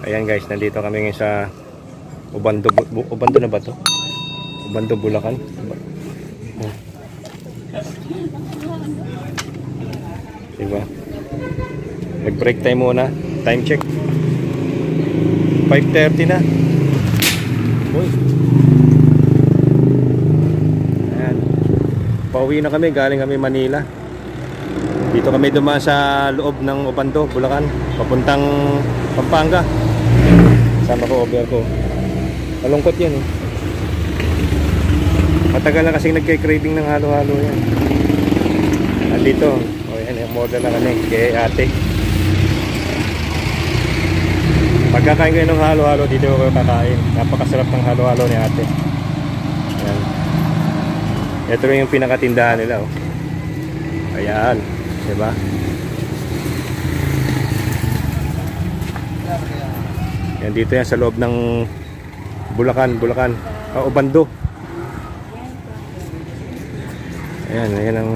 Ayan guys, nandito kami ngayon sa Obando. Obando na ba to? Obando, Bulacan. Diba? Nag-break time muna. Time check. 5:30 na. Uy. Ayan. Pauwi na kami. Galing kami Manila. Dito kami dumaan sa loob ng Obando, Bulacan. Papuntang Pampanga. Sama ko, over ko. Malungkot yan eh. Matagal na kasing nagkay-craving ng halo-halo yan. Andito. O yan, model na kami kay ate. Pagkakain kayo ng halo-halo, dito ko kakain. Napakasarap ng halo-halo ni ate. Ayan. Ito rin yung pinakatindahan nila. Oh. Ayan. Diba? Yan, dito yan sa loob ng Bulacan. Obando. Ayan, ayan ang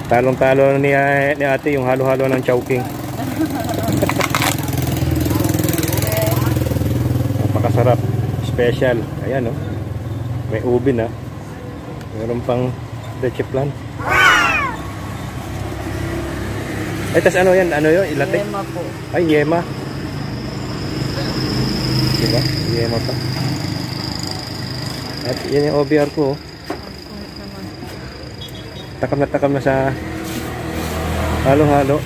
talong-talo ni ate yung halo-halo ng Chowking. Napakasarap. Special. Ayan, oh. May ubin, ah. Meron pang leche plan. Ay, tas ano yan? Ano yun? Ilate? Yema po. Ay, yema. Diba? Yema pa. At yan yung OBR ko. Takam na sa halo-halo.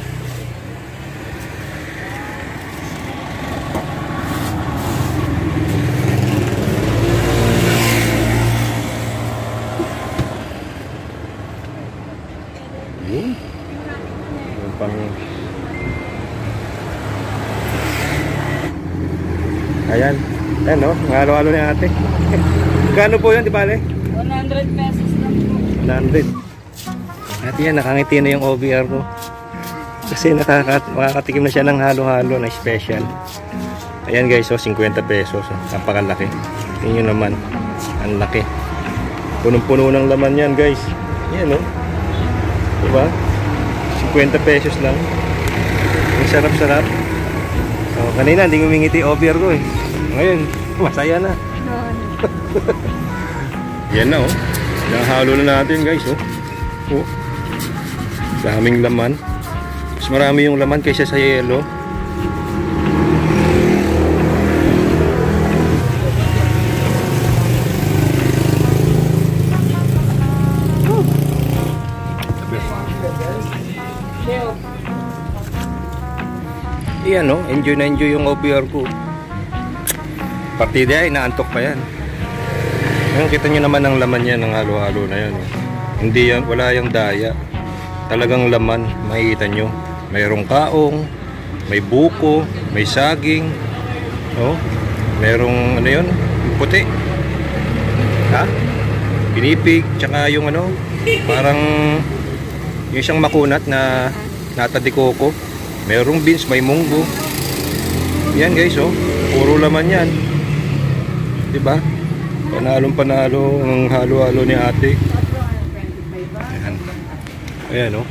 Ayan. Ayan, no? Halo-halo ni ate. Kano po yan, di ba, 100 pesos lang po. 100. At yan, nakangiti na yung OBR ko. Kasi makakatikim na siya ng halo-halo na special. Ayan guys, so 50 pesos. Napakalaki. Tingnan nyo naman. Ang laki. Punong-puno ng laman yan guys. Ayan, no? Diba? 50 pesos lang. Ang sarap-sarap. So, kanina hindi ngumingiti OBR ko eh. Ngayon, masaya na. Yan na oh. Nahalo na natin guys oh. Oh. Daming laman. Mas marami yung laman kaysa sa yelo. Yan no, enjoy na enjoy yung OBR ko. Partida ay naantok pa yan. Ngayon kita nyo naman ang laman yan ng halo-halo na yan. Hindi yan, wala yung daya. Talagang laman, makikita nyo. Mayroong kaong, may buko, may saging. Oh, mayroong ano yun, yung puti. Ha? Pinipig, tsaka yung ano, parang yung isang makunat na nata de coco. Mayroong beans, may munggo. Yan guys, oh. Puro laman yan. Diba? Panalong-panalo ang halo-halo ni ate. Ayan. Ayan, oh.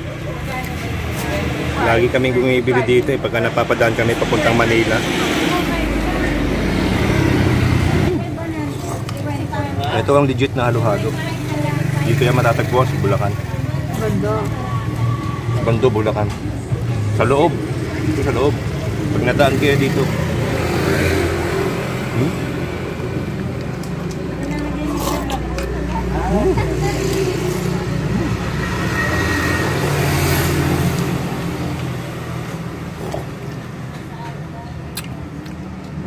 Lagi kaming bumibili dito pagka napapadaan kami papuntang Manila. Ito ang legit na halo-halo. Dito yan matatagpuan sa Bulacan. Bando, Bulacan. Sa loob. Dito sa loob. Pag nadaan kayo dito.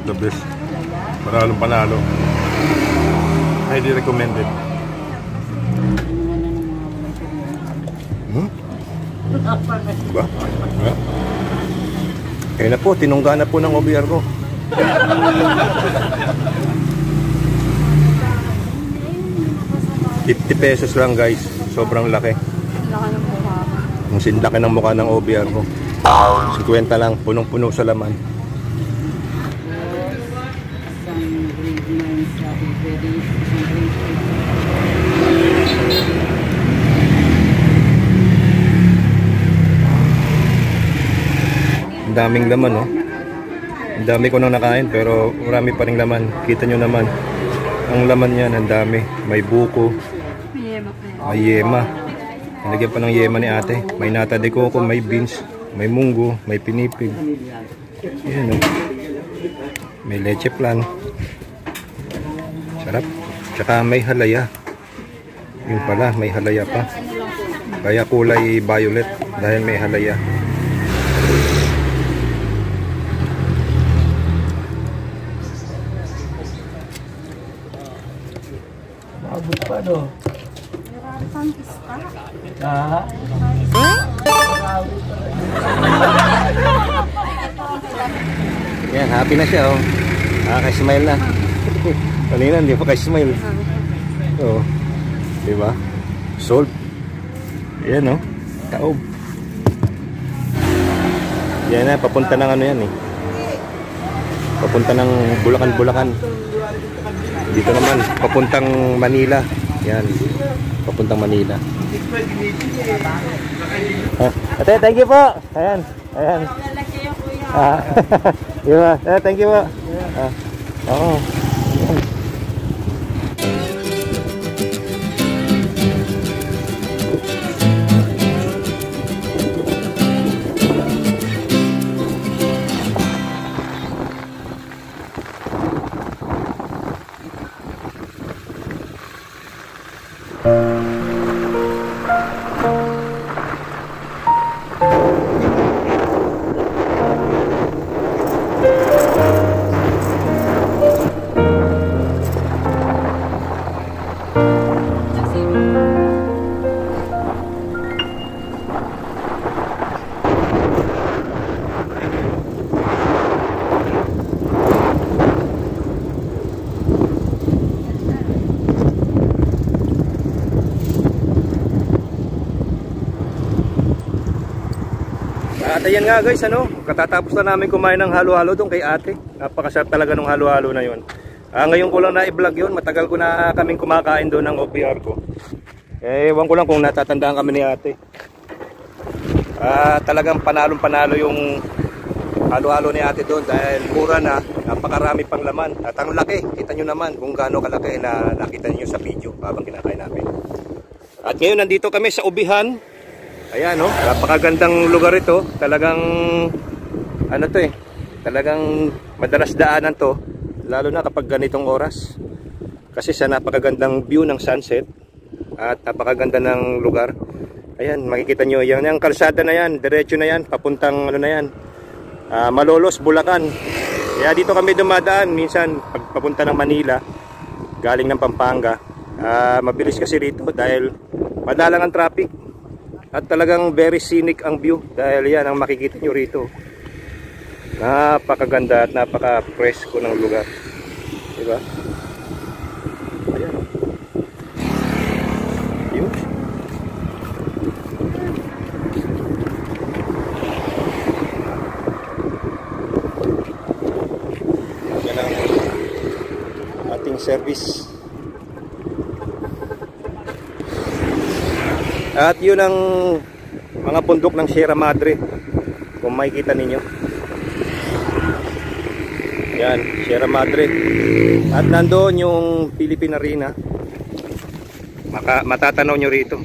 The best. Panalong panalo. Highly recommended. Diba? Kaya na po, tinungga na po ng OBR ko. 50 pesos lang guys. Sobrang laki. Laki ng mukha. Ang sinlaki ng mukha ng OBR ko. 50 lang, punong-puno sa laman. Daming laman, oh. Ang dami ko nang nakain pero marami pa ring laman. Kita nyo naman. Ang laman niyan, ang dami. May buko. May yema pa yan. May yema. Nalagyan pa ng yema ni ate. May nata de coco, may beans, may munggo, may pinipig. Yan o. May leche flan. Sarap. Tsaka may halaya. Yun pala, may halaya pa. Kaya kulay violet dahil may halaya. Abot pa no? Marami pang pista. Ha? Yan, happy na siya oh. Nakaka-smile na. Kanina hindi pa ka-smile. Oo. Diba? Solve. Yan oh. Taob. Yan na, papunta ng ano yan eh. Papunta ng Bulacan. Dito naman, papuntang Manila. Yan. Papuntang Manila. Ate, thank you po. Ayan. Lalaki yung kuya. Diba? Thank you po. Oo. At ayan nga guys, ano, katatapos na namin kumain ng halo-halo doon kay ate. Napakasarap talaga ng halo-halo na yun. Ngayon ko lang na-vlog yun, matagal ko na kaming kumakain doon ng OPR ko. Ewan ko lang kung natatandaan kami ni ate. Talagang panalong-panalo yung halo-halo ni ate doon dahil mura na, napakarami pang laman. At ang laki, kita nyo naman kung gaano kalaki na nakita nyo sa video habang kinakain namin. At ngayon nandito kami sa Ubihan. Ayan no, napakagandang lugar ito. Talagang ano to eh, talagang madalas daanan to, lalo na kapag ganitong oras. Kasi sa napakagandang view ng sunset at napakaganda ng lugar. Ayan, makikita nyo yan, yung kalsada na yan, diretso na yan, papuntang ano na yan, Malolos, Bulacan. Kaya dito kami dumadaan minsan pag papunta ng Manila, galing ng Pampanga. Mabilis kasi rito dahil madalang ang traffic. At talagang very scenic ang view dahil yan ang makikita nyo rito. Napakaganda at napaka-presko ng lugar. Diba? Ayan. Yun. Yan ang ating service. At yun ang mga bundok ng Sierra Madre kung makikita ninyo. Yan, Sierra Madre. At nandoon yung Philippine Arena. Matatanaw nyo rito.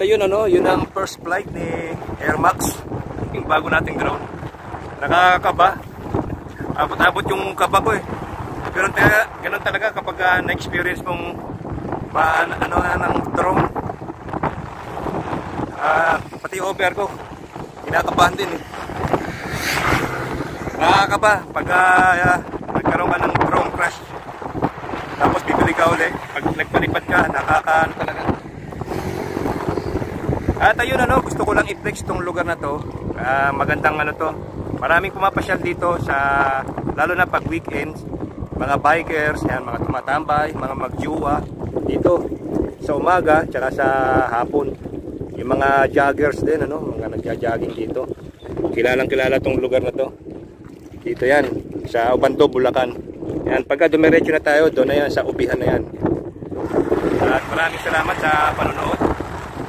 ayun ano, yun ang first flight ni Air Max, yung bago nating drone. Nakakaba. Abot-abot yung kaba ko eh. Pero ganun talaga kapag na-experience mong ng drone. Pati yung OBR ko, kinakabahan din eh. Nakakaba pag nagkaroon ka ng drone crash. Tapos bibili ka ulit. Pag nagpalipad ka, nakakaano talaga. At ayun ano, gusto ko lang i-flex itong lugar na to. Magandang ano to. Maraming pumapasyal dito sa, lalo na pag weekends. Mga bikers, yan, mga tumatambay, mga magjuwa dito sa umaga, tsaka sa hapon. Yung mga joggers din, ano, mga nagja-jogging dito. Kilalang kilala tong lugar na to. Dito yan, sa Obando, Bulacan. Yan, pagka dumiretso na tayo, doon na yan, sa ubihan na yan. At maraming salamat sa panonood.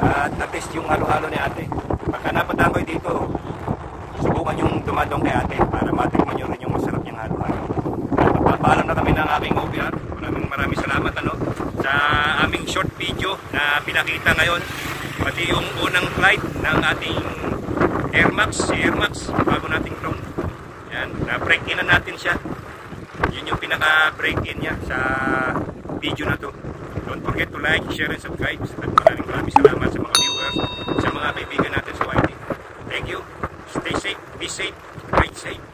At na-test yung halo-halo ni ate. Pagka napunta ko dito, subukan yung dumadong kay ate para matikman nyo rin yung masarap niyang halo-halo. At magpapaalam na kami ng aming OBR. Maraming salamat ano, sa aming short video na pinakita ngayon. Pati yung unang flight ng ating Air Max, si Air Max, bago nating drone. Yan, na-break-in na natin siya. Yun yung pinaka-break-in niya sa video na to. Don't forget to like, share, and subscribe. At maraming salamat sa mga viewers, sa mga kaibigan natin sa YT. Thank you. Stay safe, be safe, ride safe.